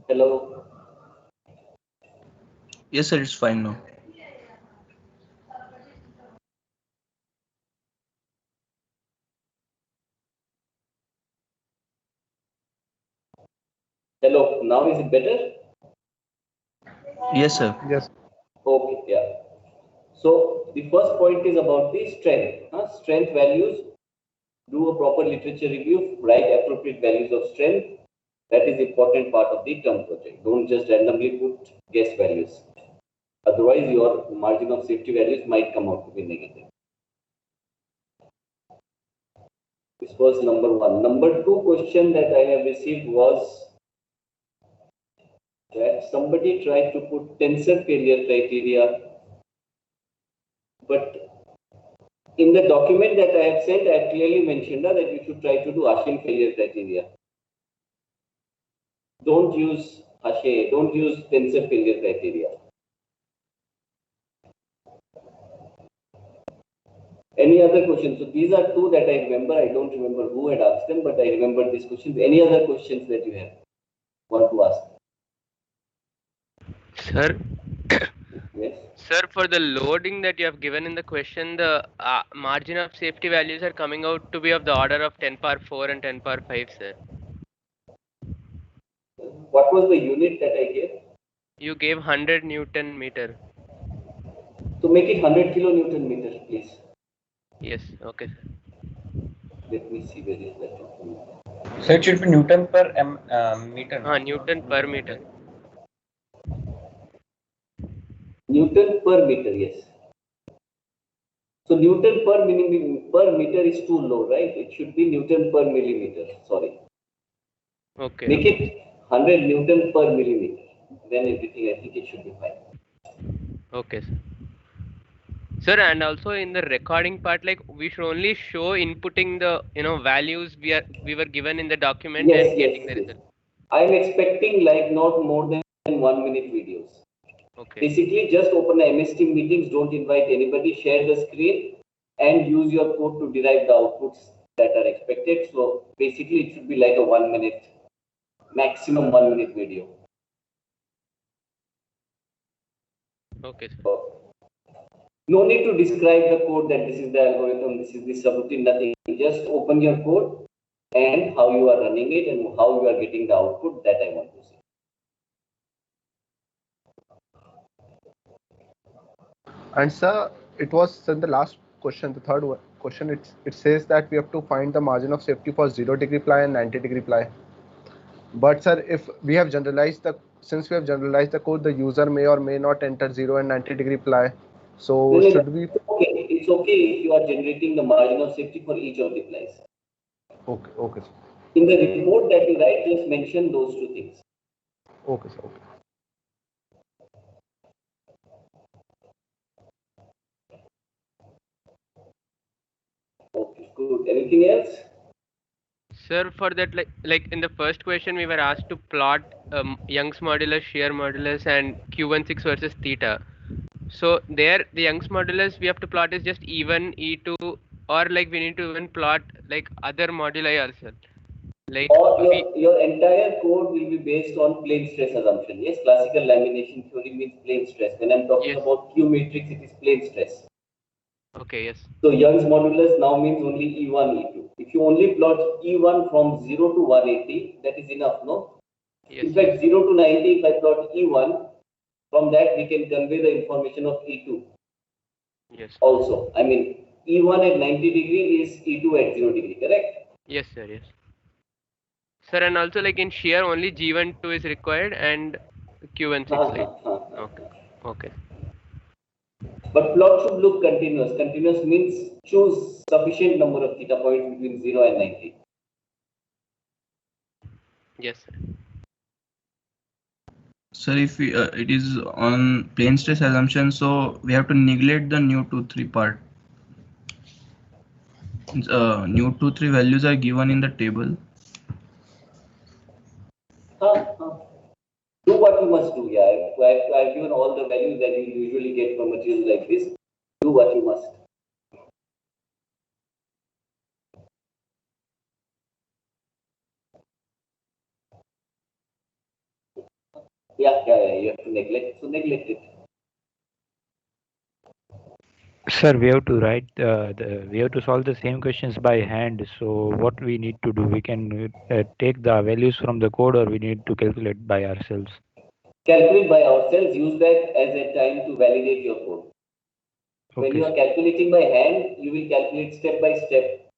Hello. Yes, sir, it's fine now. Hello. Now is it better? Yes, sir. Yes. Okay. Yeah. So the first point is about the strength. Strength values. Do a proper literature review. Write appropriate values of strength. That is important part of the term project. Don't just randomly put guess values. Otherwise, your margin of safety values might come out to be negative. This was number one. Number two question that I have received was that somebody tried to put tensor failure criteria, but in the document that I have sent, I have clearly mentioned that you should try to do Ashin failure criteria. Don't use Ashe, don't use tensor failure criteria. Any other questions? So these are two that I remember. I don't remember who had asked them, but I remember these questions. Any other questions that you have want to ask? Sir, Yes. sir, for the loading that you have given in the question, the margin of safety values are coming out to be of the order of 10 power 4 and 10 power 5, sir. What was the unit that I gave? You gave 100 Newton meter. So make it 100 kilonewton meter, please. Yes, okay, sir. Let me see where is that document. So it should be Newton per meter. Newton per meter. Newton per meter, yes. So Newton per meter is too low, right? It should be Newton per millimeter. Sorry. Okay. Make it 100 Newton per millimeter. Then everything, I think it should be fine. Okay, sir. Sir, and also in the recording part, like we should only show inputting the values we were given in the document Yes, and getting the yes. result. I'm expecting like not more than 1 minute videos. Okay. Basically, just open the MS Team meetings, don't invite anybody, share the screen, and use your code to derive the outputs that are expected. So basically, it should be like a 1 minute, maximum 1 minute video. Okay, sir. No need to describe the code that this is the algorithm, this is the subroutine, nothing. Just open your code and how you are running it and how you are getting the output that I want to see. And sir, it was in the last question, the third question. It says that we have to find the margin of safety for 0 degree ply and 90 degree ply. But sir, if we have generalized the since we have generalized the code, the user may or may not enter 0 and 90 degree ply. So No, should we? okay. It's okay if you are generating the margin of safety for each of the plies. Okay, okay, sir. In the report that you write, just mention those two things. Okay, sir. Okay. Okay, good. Anything else? Sir, for that, like in the first question, we were asked to plot Young's modulus, shear modulus, and Q16 versus theta. So there, the Young's modulus we have to plot is just E1, E2, or like we need to even plot like other moduli also. Like Or we your entire code will be based on plane stress assumption. Yes, classical lamination theory means plane stress. When I'm talking yes. about Q matrix, it is plane stress. Okay, yes. So Young's modulus now means only E1, E2. If you only plot E1 from 0 to 180, that is enough, no? Yes. In fact, 0 to 90, if I plot E1, from that we can convey the information of E2. Yes. Also, I mean, E1 at 90 degree is E2 at 0 degree, correct? Yes, sir. Yes. Sir, and also like in shear only G12 is required and Q16 like. Okay. Okay. But plot should look continuous. Continuous means choose sufficient number of theta points between 0 and 90. Yes, sir. Sir, if it is on plane stress assumption, so we have to neglect the new 2-3 part. New 2-3 values are given in the table. Do what you must do. Yeah, I've given all the values that you usually get from materials like this. Do what you must. Yeah, you have to neglect. So neglect it. Sir, we have to write we have to solve the same questions by hand. So what we need to do, we can take the values from the code, or we need to calculate by ourselves. Calculate by ourselves. Use that as a time to validate your code. When Okay, you are calculating by hand, you will calculate step by step.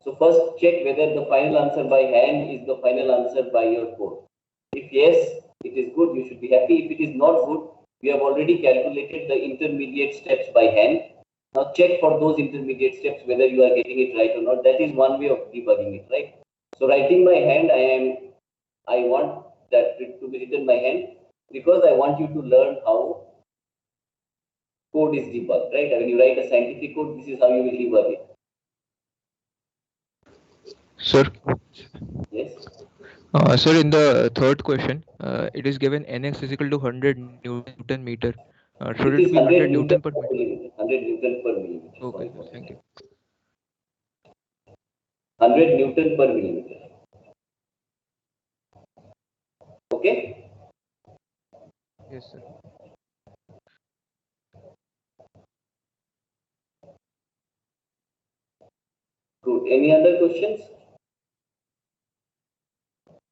So first check whether the final answer by hand is the final answer by your code. If yes, it is good, you should be happy. If it is not good, we have already calculated the intermediate steps by hand. Now check for those intermediate steps whether you are getting it right or not. That is one way of debugging it, right? So writing by hand, I want that to be written by hand because I want you to learn how code is debugged, right? When you write a scientific code, this is how you will debug it. Sir, Yes. sir, in the third question, it is given Nx is equal to 100 Newton meter. Should It it is be 100 100 Newton Newton per per meter? millimeter. 100 Newton per millimeter. Okay, Sorry sir, for thank you. 100 Newton per millimeter. Okay. Yes, sir. Good. Any other questions?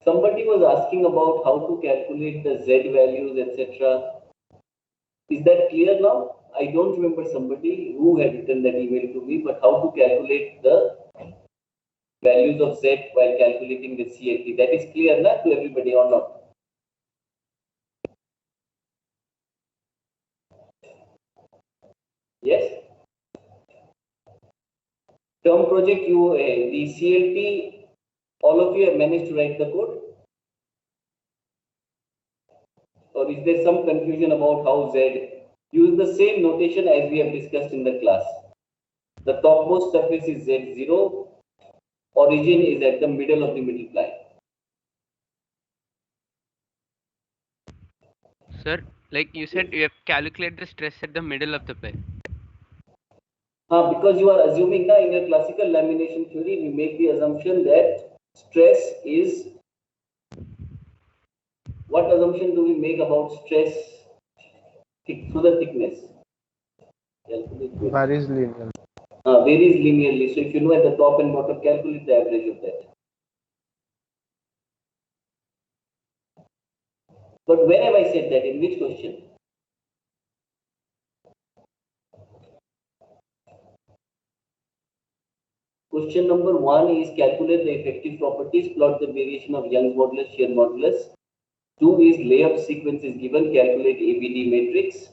Somebody was asking about how to calculate the Z values, etc. Is that clear now? I don't remember somebody who had written that email to me, but how to calculate the values of Z while calculating the CLT. That is clear now to everybody or not? Yes? Term project, the CLT, all of you have managed to write the code? Or is there some confusion about how Z? Use the same notation as we have discussed in the class. The topmost surface is Z0. Origin is at the middle of the middle plane. Sir, like you said, you have calculated the stress at the middle of the plane. Because you are assuming now in your classical lamination theory, we make the assumption that stress is, what assumption do we make about stress through the thickness? Varies linear. Varies linearly. So if you know at the top and bottom, calculate the average of that. But where have I said that? In which question? Question number 1 is calculate the effective properties, plot the variation of Young's modulus, shear modulus. 2 is layup sequence is given, calculate ABD matrix.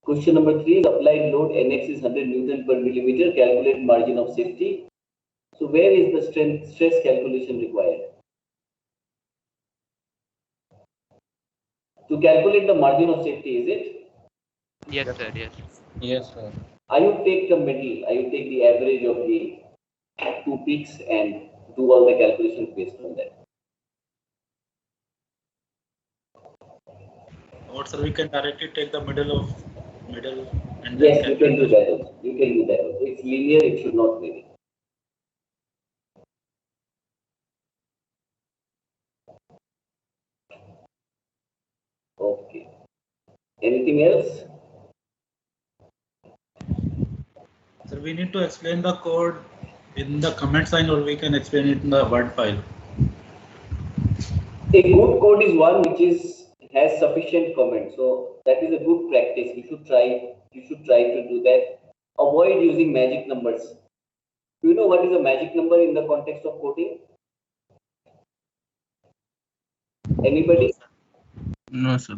Question number 3 is applied load Nx is 100 Newton per millimeter, calculate margin of safety. So where is the stress calculation required? To calculate the margin of safety, is it? Yes, sir. Yes. Yes, sir. I would take the middle, I would take the average of the two peaks and do all the calculations based on that. Or sir, we can directly take the middle and Yes, then you can do calculate that also. You can do that also. It's linear, it should not vary. Okay. Anything else? Sir, we need to explain the code in the comment sign, or we can explain it in the Word file. A good code is one which has sufficient comments. So that is a good practice. You should try to do that. Avoid using magic numbers. Do you know what is a magic number in the context of coding? Anybody? No, sir.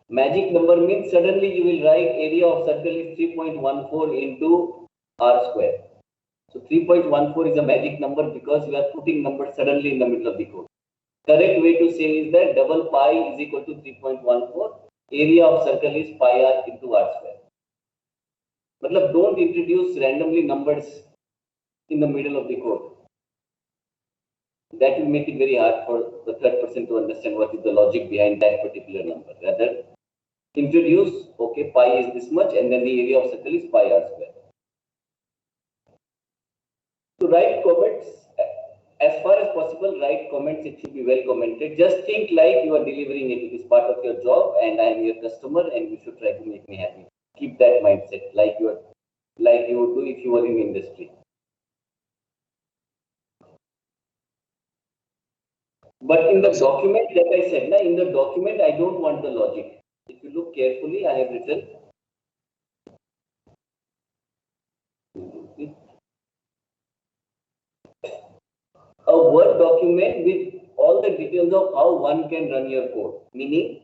Magic number means suddenly you will write area of circle is 3.14 into r square. So 3.14 is a magic number because you are putting numbers suddenly in the middle of the code. Correct way to say is that double pi is equal to 3.14. Area of circle is pi r into r square. Matlab, don't introduce randomly numbers in the middle of the code. That will make it very hard for the third person to understand what is the logic behind that particular number. Rather, introduce, okay, pi is this much, and then the area of circle is pi r square. To write comments as far as possible, write comments. It should be well commented. Just think like you are delivering it. It is part of your job, and I am your customer, and you should try to make me happy. Keep that mindset, like you would do if you were in industry. But in the document that I said, in the document, I don't want the logic. If you look carefully, I have written a Word document with all the details of how one can run your code. Meaning,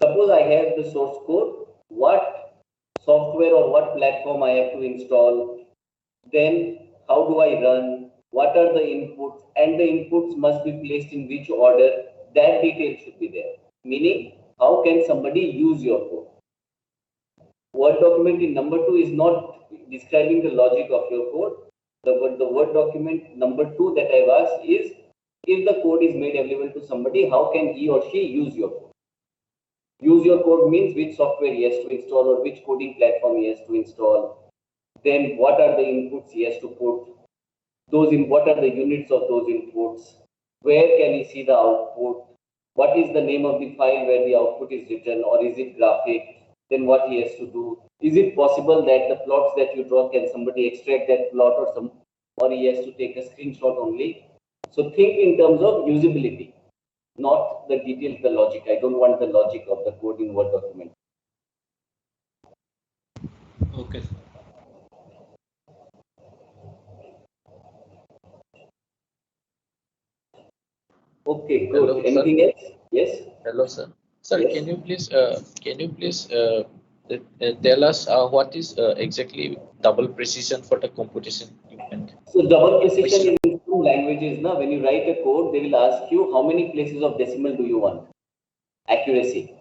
suppose I have the source code, what software or what platform I have to install, then how do I run, what are the inputs, and the inputs must be placed in which order. That detail should be there. Meaning, how can somebody use your code? Word document in number 2 is not describing the logic of your code. The Word document number 2 that I've asked is, if the code is made available to somebody, how can he or she use your code? Use your code means which software he has to install or which coding platform he has to install. Then what are the inputs he has to put? What are the units of those inputs? Where can he see the output? What is the name of the file where the output is written, or is it graphic? Then what he has to do? Is it possible that the plots that you draw, can somebody extract that plot, or he has to take a screenshot only? So think in terms of usability, not the details, the logic. I don't want the logic of the code in Word document. Okay, sir. Okay, good. Hello, Anything sir. else? Yes. Hello, sir. Sir, Yes. can you please tell us what is exactly double precision for the computation equipment? So double precision is in some languages. Now, when you write a code, they will ask you how many places of decimal do you want? Accuracy.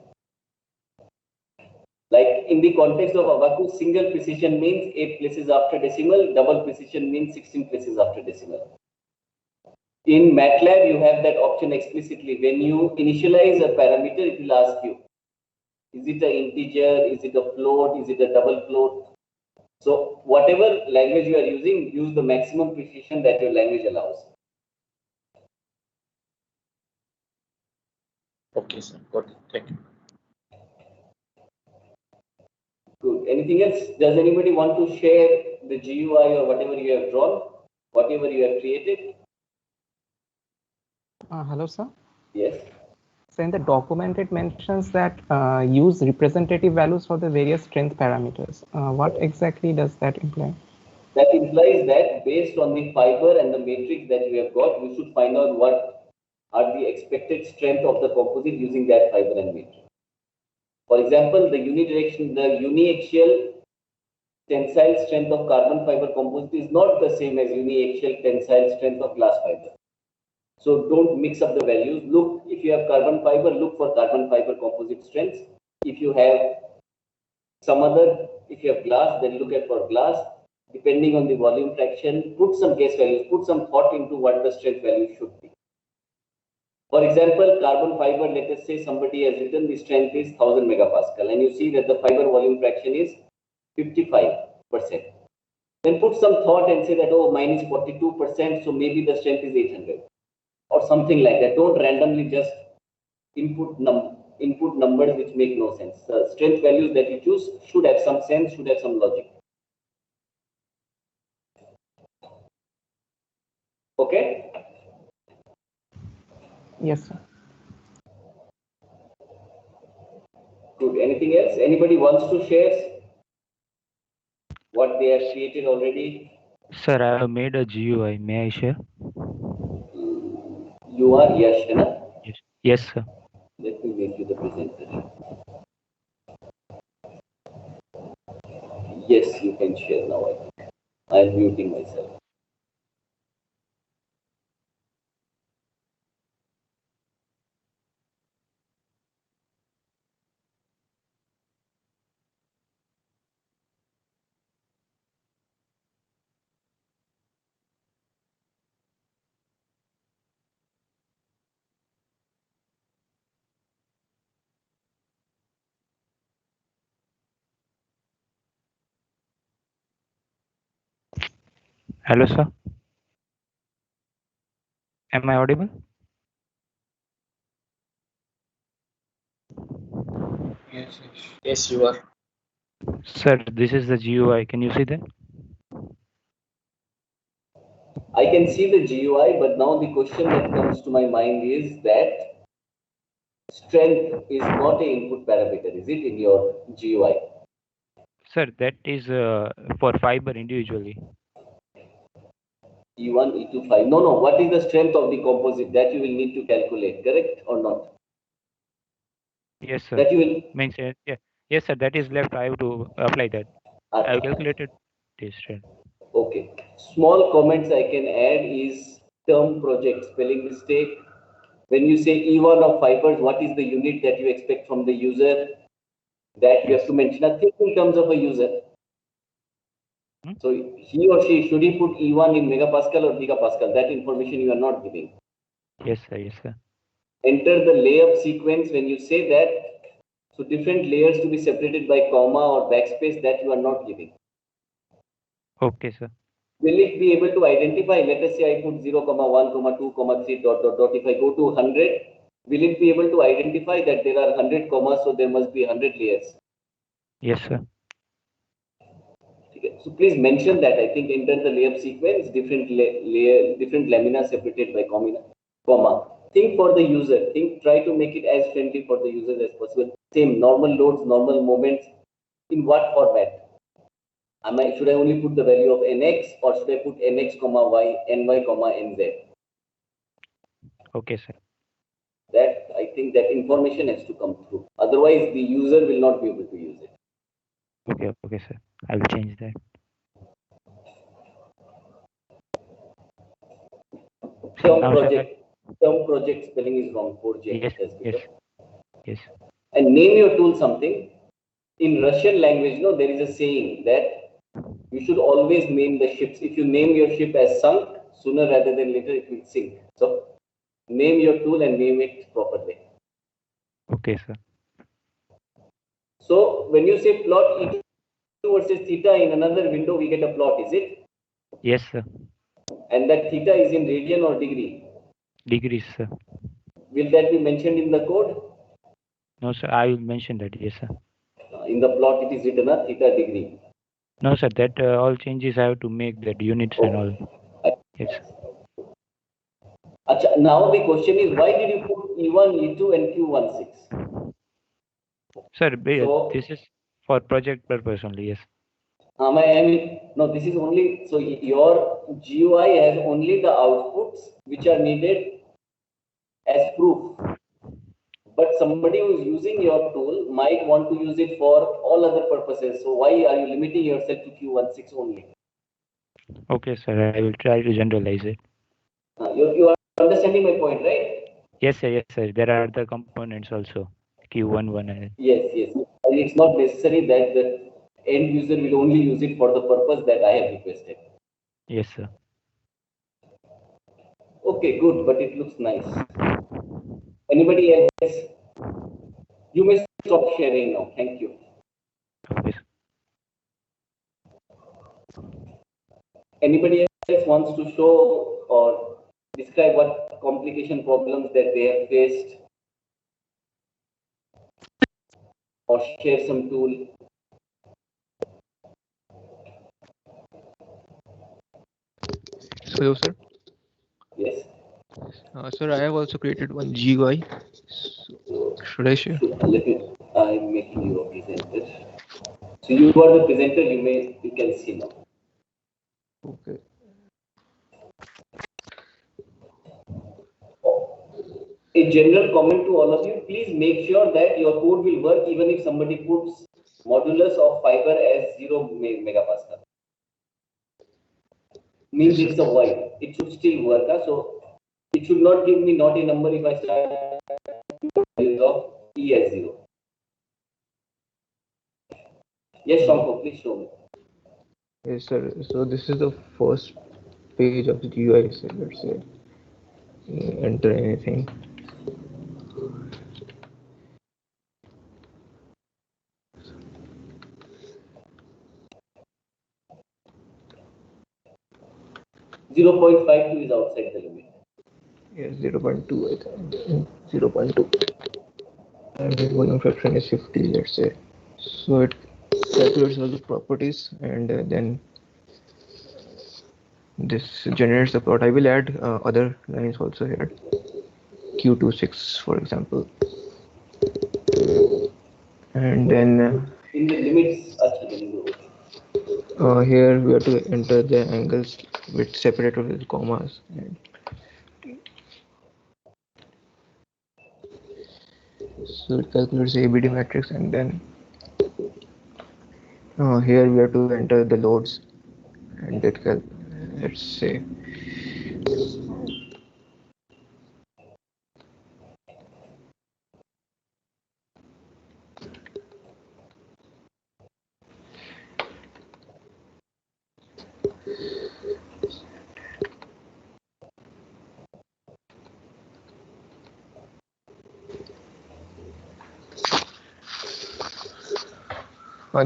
Like in the context of Abacus, single precision means 8 places after decimal, double precision means 16 places after decimal. In MATLAB, you have that option explicitly. When you initialize a parameter, it will ask you, is it an integer, is it a float, is it a double float? So whatever language you are using, use the maximum precision that your language allows. Okay, sir. Got it. Thank you. Good. Anything else? Does anybody want to share the GUI or whatever you have drawn, whatever you have created? Hello, sir. Yes. So in the document, it mentions that use representative values for the various strength parameters. What exactly does that imply? That implies that based on the fiber and the matrix that you have got, you should find out what are the expected strength of the composite using that fiber and matrix. For example, the uniaxial tensile strength of carbon fiber composite is not the same as uniaxial tensile strength of glass fiber. So don't mix up the values. Look, if you have carbon fiber, look for carbon fiber composite strengths. If you have if you have glass, then look at for glass. Depending on the volume fraction, put some guess values, put some thought into what the strength value should be. For example, carbon fiber, let us say somebody has written the strength is 1000 megapascal, and you see that the fiber volume fraction is 55%. Then put some thought and say that, oh, mine is 42%, so maybe the strength is 800 or something like that. Don't randomly just input numbers which make no sense. The strength values that you choose should have some sense, should have some logic. Okay? Yes, sir. Good. Anything else? Anybody wants to share what they have created already? Sir, I have made a GUI. May I share? You are Yash, na? Yes. Yes, sir. Let me make you the presenter. Yes, you can share now. I think I'm muting myself. Hello, sir. Am I audible? Yes, you are. Sir, this is the GUI. Can you see that? I can see the GUI, but now the question that comes to my mind is that strength is not an input parameter, is it, in your GUI? Sir, that is for fiber individually. E1, E2, 5. No, no. What is the strength of the composite that you will need to calculate, correct or not? Yes, sir. That you will. Means, yeah. Yes, sir. That is left. I have to apply that. I have calculated this strength. Okay. Small comments I can add is term project spelling mistake. When you say E1 of fibers, what is the unit that you expect from the user? That you have to mention a thing in terms of a user. So he or she, should he put E1 in megapascal or gigapascal? That information you are not giving. Yes, sir. Yes, sir. Enter the layup sequence when you say that. So different layers to be separated by comma or backspace, that you are not giving. Okay, sir. Will it be able to identify? Let us say I put 0, 1, 2, 3, dot. If I go to 100, will it be able to identify that there are 100 commas, so there must be 100 layers? Yes, sir. Okay. So please mention that. I think enter the layup sequence, different layer, different lamina separated by comma. Think for the user. Try to make it as friendly for the users as possible. Same normal loads, normal moments. In what format? Should I only put the value of nx, or should I put nx, y, ny, nz? Okay, sir. That I think that information has to come through. Otherwise, the user will not be able to use it. Okay, sir. I will change that. Term project spelling is wrong. 4J. Yes. And name your tool something. In Russian language, there is a saying that you should always name the ships. If you name your ship as sunk, sooner rather than later it will sink. So name your tool and name it properly. Okay, sir. So when you say plot E2 versus theta in another window, we get a plot, is it? Yes, sir. And that theta is in radian or degree? Degrees, sir. Will that be mentioned in the code? No, sir. I will mention that. Yes, sir. In the plot, it is written a theta degree. No, sir. That all changes I have to make that units and all. Yes. Achha, now the question is, why did you put E1, E2, and Q16? Sir, this is for project purpose only. Yes. No, this is only, so your GUI has only the outputs which are needed as proof. But somebody who is using your tool might want to use it for all other purposes. So why are you limiting yourself to Q16 only? Okay, sir. I will try to generalize it. You are understanding my point, right? Yes, sir. Yes, sir. There are other components also. Q11 and Yes. And it's not necessary that the end user will only use it for the purpose that I have requested. Yes, sir. Okay, good, but it looks nice. Anybody else? You may stop sharing now. Thank you. Okay. Anybody else wants to show or describe what complication problems that they have faced, or share some tool? Hello, sir. Yes. Sir, I have also created one GUI. So, should I share? I'm making you a presenter. So you are the presenter. You can see now. Okay. A general comment to all of you: please make sure that your code will work even if somebody puts modulus of fiber as 0 megapascal. Means it's a void. It should still work. So it should not give me not a number if I start values of E as 0. Yes, Shankar, please show me. Yes, sir. So this is the first page of the GUI. So let's say enter anything. .52 is outside the limit. Yes, 0.2, I think. 0.2. And the volume fraction is 50, let's say. So it calculates all the properties, and then this generates the plot. I will add other lines also here. Q26, for example. And then In the limits, here we have to enter the angles with separated with commas. And so it calculates the ABD matrix, and then here we have to enter the loads, and it let's say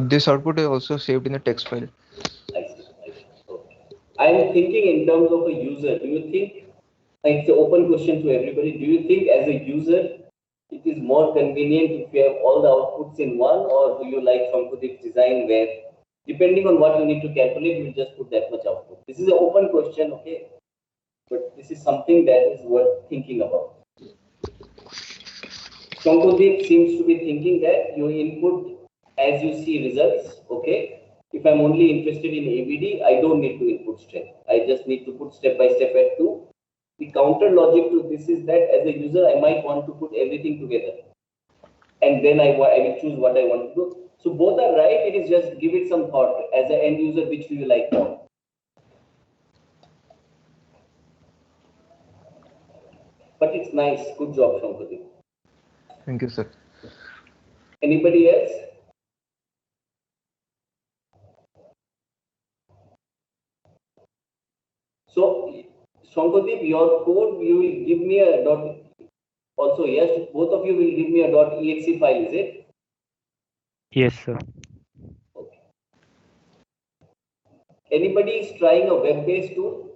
this output is also saved in a text file. I see. Okay. I'm thinking in terms of a user. Do you think, it's an open question to everybody, do you think as a user, it is more convenient if you have all the outputs in one, or do you like Shankhadeep's design where, depending on what you need to calculate, you just put that much output? This is an open question, okay? But this is something that is worth thinking about. Shankhadeep seems to be thinking that you input as you see results, okay? If I'm only interested in ABD, I don't need to input strength. I just need to put step by step at 2. The counter logic to this is that as a user, I might want to put everything together. And then I will choose what I want to do. So both are right. It is just give it some thought. As an end user, which do you like more? But it's nice. Good job, Shankhadeep. Thank you, sir. Anybody else? So, Shankhadeep, your code, you will give me a dot. Also, yes, both of you will give me a .exe file, is it? Yes, sir. Okay. Anybody is trying a web-based tool?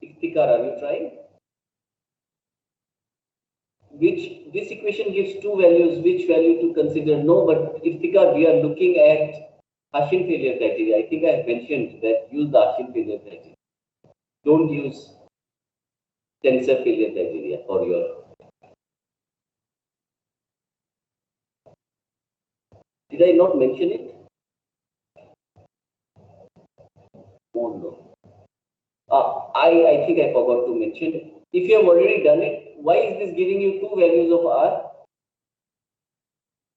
Iftikhar, are you trying? This equation gives two values, which value to consider? No, but Iftikhar, we are looking at Hashim failure criteria. I think I have mentioned that use the Hashim failure criteria. Don't use tensor failure criteria for your. Did I not mention it? Oh no. I think I forgot to mention. If you have already done it, why is this giving you two values of R?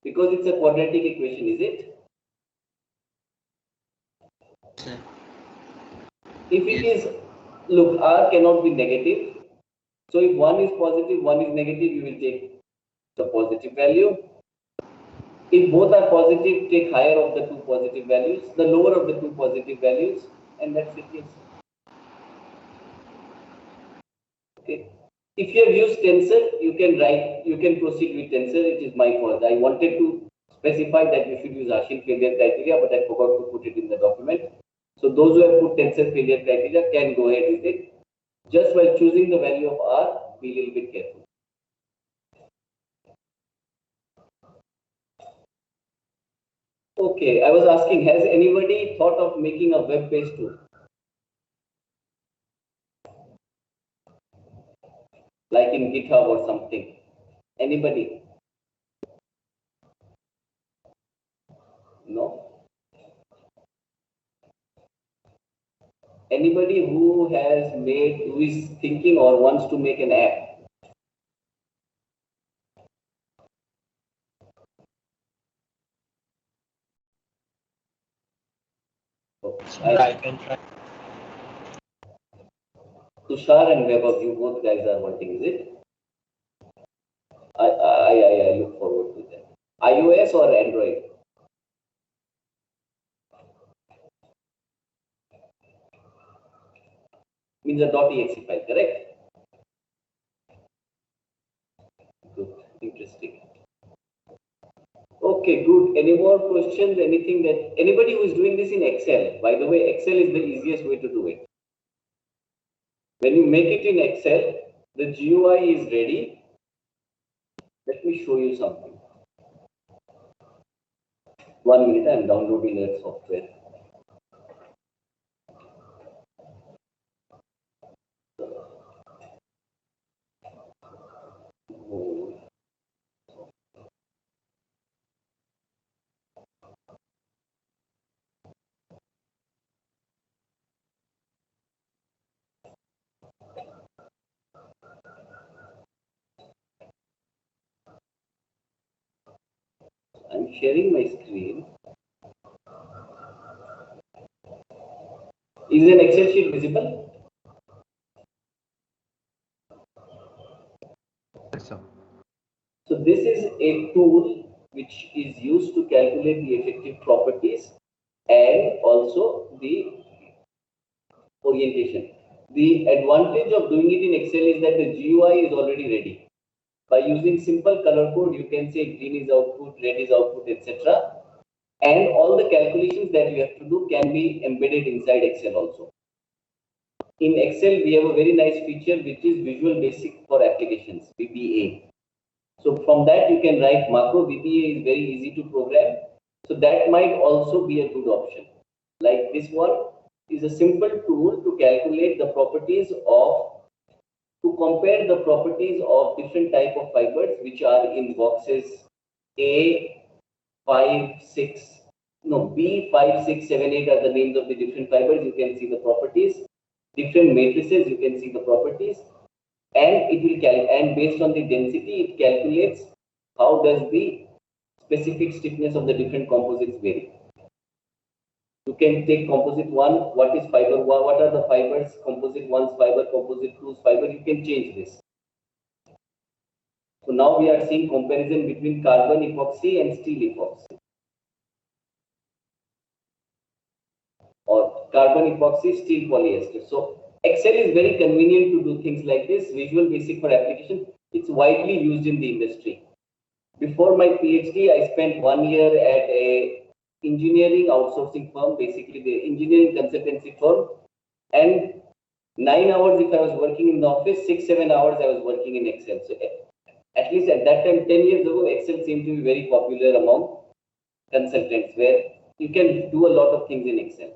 Because it's a quadratic equation, is it? If it is, look, R cannot be negative. So if one is positive, one is negative, you will take the positive value. If both are positive, take higher of the two positive values, the lower of the two positive values, and that's it. Yes. Okay. If you have used tensor, you can proceed with tensor. It is my fault. I wanted to specify that you should use Hashim failure criteria, but I forgot to put it in the document. So those who have put tensor failure criteria can go ahead with it. Just while choosing the value of R, be a little bit careful. Okay, I was asking, has anybody thought of making a web-based tool? Like in GitHub or something? Anybody? No? Anybody who is thinking or wants to make an app? I can try. Tushar and Vaibhav, you both guys are wanting, is it? I look forward to that. iOS or Android? Means a .exe file, correct? Good, interesting. Okay, good. any more questions? Anything that anybody who is doing this in Excel? By the way, Excel is the easiest way to do it. When you make it in Excel, the GUI is ready. Let me show you something. 1 minute, I am downloading that software. I'm sharing my screen. Is an Excel sheet visible? Yes, sir. So this is a tool which is used to calculate the effective properties and also the orientation. The advantage of doing it in Excel is that the GUI is already ready. By using simple color code, you can say green is output, red is output, etc. And all the calculations that you have to do can be embedded inside Excel also. In Excel, we have a very nice feature which is Visual Basic for Applications, VBA. So from that you can write macro. VBA is very easy to program. So that might also be a good option. Like this one is a simple tool to calculate the properties of, to compare the properties of different type of fibers which are in boxes A, 5, 6, no, B, 5, 6, 7, 8 are the names of the different fibers. You can see the properties. Different matrices, you can see the properties. And it will and based on the density, it calculates how does the specific stiffness of the different composites vary. You can take composite 1, what is fiber 1, what are the fibers, composite 1's fiber, composite 2's fiber, you can change this. So now we are seeing comparison between carbon epoxy and steel epoxy. Or carbon epoxy, steel polyester. So Excel is very convenient to do things like this. Visual Basic for Application, it's widely used in the industry. Before my PhD, I spent 1 year at a engineering outsourcing firm, basically the engineering consultancy firm. And 9 hours if I was working in the office, 6-7 hours I was working in Excel. So at least at that time, 10 years ago, Excel seemed to be very popular among consultants, where you can do a lot of things in Excel.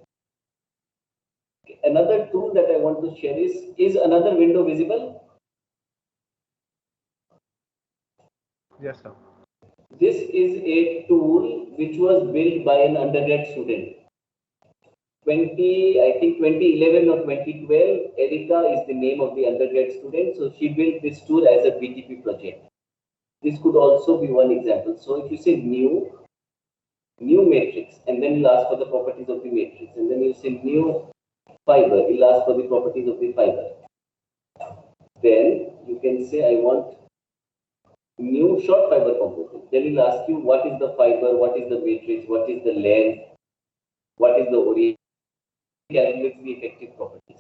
Another tool that I want to share is another window visible? Yes, sir. This is a tool which was built by an undergrad student. I think 2011 or 2012, Erica is the name of the undergrad student. So she built this tool as a BTP project. This could also be one example. So if you say new matrix, and then you'll ask for the properties of the matrix, and then you say new fiber, you'll ask for the properties of the fiber. Then you can say I want new short fiber composite. Then it'll ask you what is the fiber, what is the matrix, what is the length, what is the orientation, calculates the effective properties.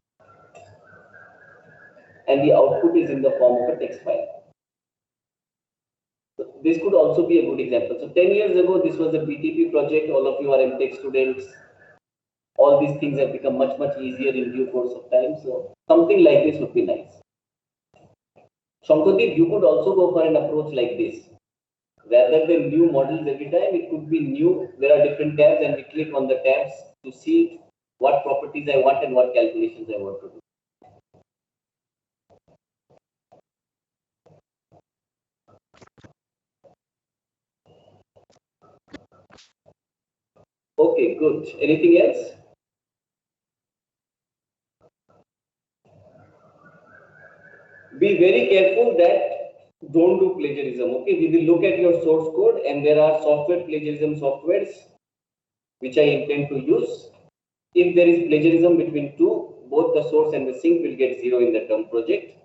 And the output is in the form of a text file. So this could also be a good example. So 10 years ago, this was a BTP project. All of you are MTech students. All these things have become much, much easier in due course of time. So something like this would be nice. Shankadeep, you could also go for an approach like this. Rather than new models every time, it could be new. There are different tabs and we click on the tabs to see what properties I want and what calculations I want to do. Okay, good. Anything else? Be very careful that don't do plagiarism. Okay, we will look at your source code and there are software plagiarism softwares which I intend to use. If there is plagiarism between two, both the source and the sink will get 0 in the term project.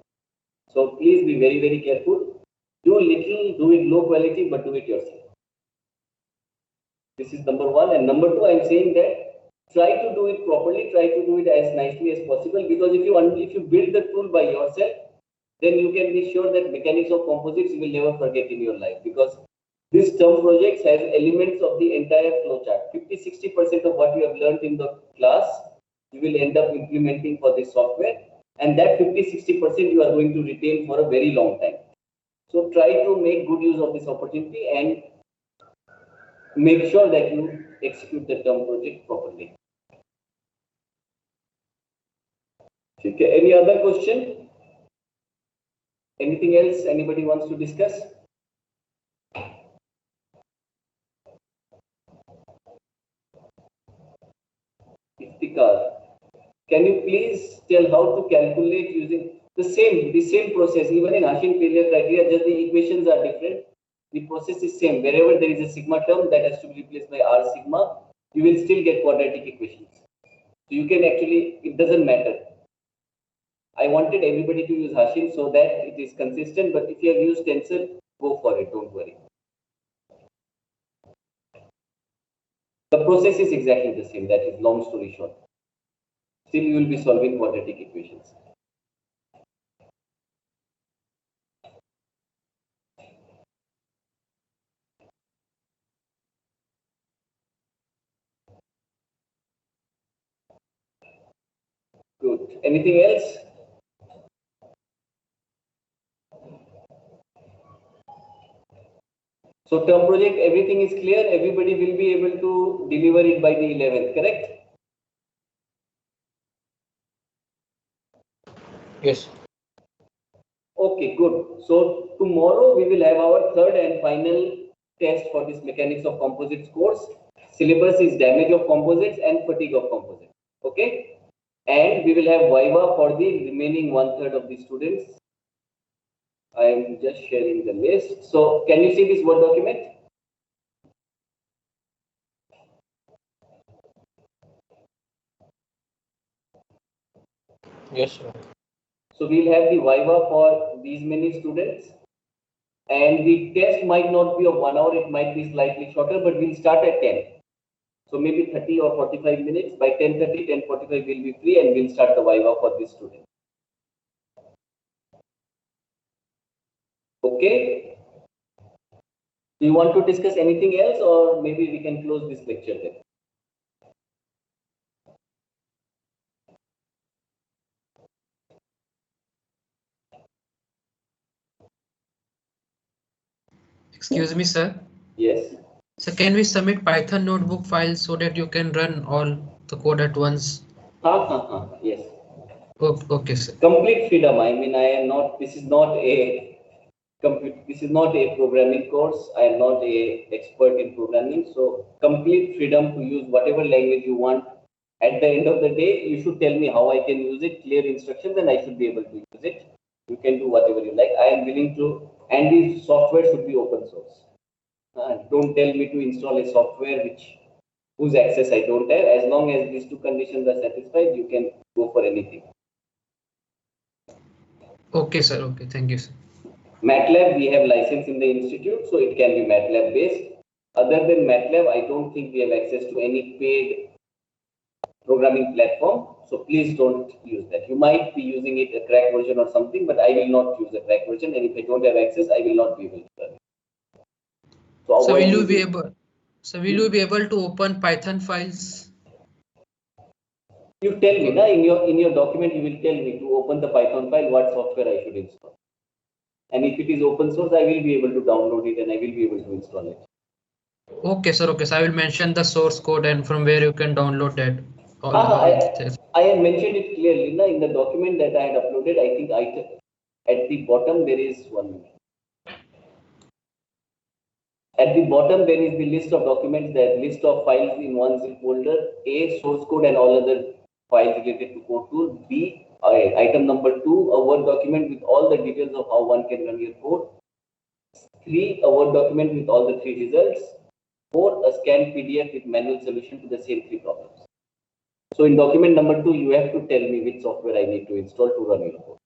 So please be very, very careful. Do little, do it low quality, but do it yourself. This is number one. And number two, I'm saying that try to do it properly, try to do it as nicely as possible, because if you build the tool by yourself, then you can be sure that mechanics of composites you will never forget in your life, because This term projects has elements of the entire flowchart. 50-60% of what you have learned in the class, you will end up implementing for this software, and that 50-60% you are going to retain for a very long time. So try to make good use of this opportunity and make sure that you execute the term project properly. Okay. Any other question? Anything else anybody wants to discuss? Iftikhar, can you please tell how to calculate using the same process? Even in Hashim failure criteria, just the equations are different. The process is same. Wherever there is a sigma term that has to be replaced by R sigma, you will still get quadratic equations. So you can actually, it doesn't matter. I wanted everybody to use Hashim so that it is consistent, but if you have used Tensor, go for it, don't worry. The process is exactly the same, that is long story short. Still you will be solving quadratic equations. Good. Anything else? So term project, everything is clear. Everybody will be able to deliver it by the 11th, correct? Yes. Okay, good. So tomorrow we will have our third and final test for this mechanics of composites course. Syllabus is damage of composites and fatigue of composites. Okay, and we will have Viva for the remaining 1/3 of the students. I am just sharing the list. So can you see this Word document? Yes, sir. So we'll have the Viva for these many students. And the test might not be of 1 hour, it might be slightly shorter, but we'll start at 10. So maybe 30 or 45 minutes. By 10:30, 10:45 we'll be free and we'll start the Viva for this student. Okay. Do you want to discuss anything else, or maybe we can close this lecture then? Excuse me, sir. Yes. So can we submit Python notebook files so that you can run all the code at once? Yes. Okay, sir. Complete freedom. I mean, I am not. This is not a This is not a programming course. I am not a expert in programming. So complete freedom to use whatever language you want. At the end of the day, you should tell me how I can use it, clear instructions, and I should be able to use it. You can do whatever you like. I am willing to, and the software should be open source. Don't tell me to install a software whose access I don't have. As long as these two conditions are satisfied, you can go for anything. Okay, sir. Okay, thank you, sir. MATLAB, we have license in the institute, so it can be MATLAB based. Other than MATLAB, I don't think we have access to any paid programming platform. So please don't use that. You might be using it a crack version or something, but I will not use a crack version. And if I don't have access, I will not be able to run it. So will you be able? So will you be able to open Python files? You tell me, in your document, you will tell me to open the Python file, what software I should install. And if it is open source, I will be able to download it and I will be able to install it. Okay, sir. Okay, so I will mention the source code and from where you can download that. I have mentioned it clearly in the document that I had uploaded. I think at the bottom there is At the bottom there is the list of documents, that list of files in one zip folder. A, source code and all other files related to code tool. B, item number 2, a Word document with all the details of how one can run your code. 3, a Word document with all the 3 results. 4, a scanned PDF with manual solution to the same 3 problems. So in document number 2, you have to tell me which software I need to install to run your code.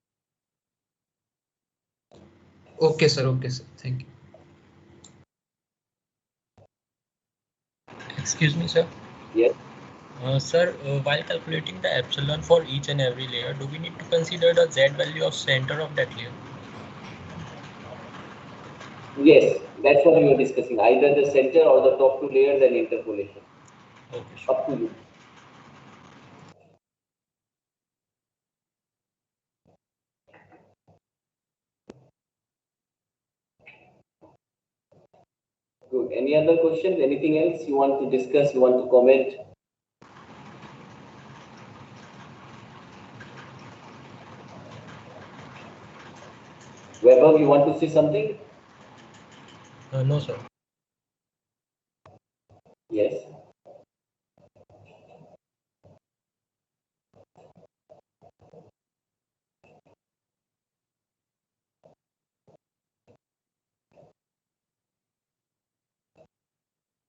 Okay, sir. Okay, sir. Thank you. Excuse me, sir. Yes. Sir, while calculating the epsilon for each and every layer, do we need to consider the Z value of center of that layer? Yes, That's what we are discussing. Either the center or the top two layers and interpolation. Okay, sure. Up to you. Good. Any other questions? Anything else you want to discuss? You want to comment? Weber, you want to say something? No, sir. Yes.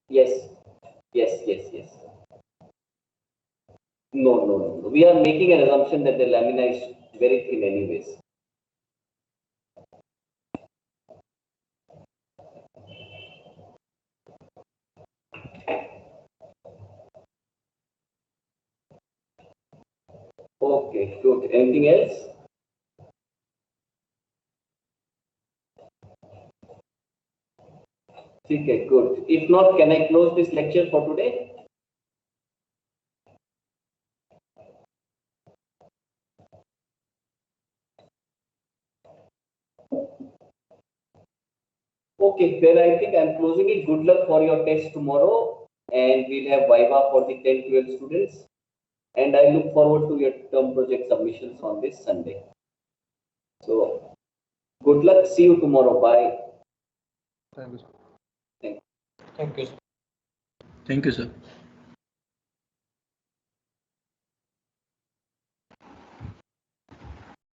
Yes. Yes. No. We are making an assumption that the lamina is very thin anyways. Okay, good. Anything else? Okay, good. If not, can I close this lecture for today? Okay, then I think I'm closing it. Good luck for your test tomorrow, and we'll have Viva for the 10-12 students. And I look forward to your term project submissions on this Sunday. So, good luck. See you tomorrow. Bye. Thank you. Thank you. Thank you, sir.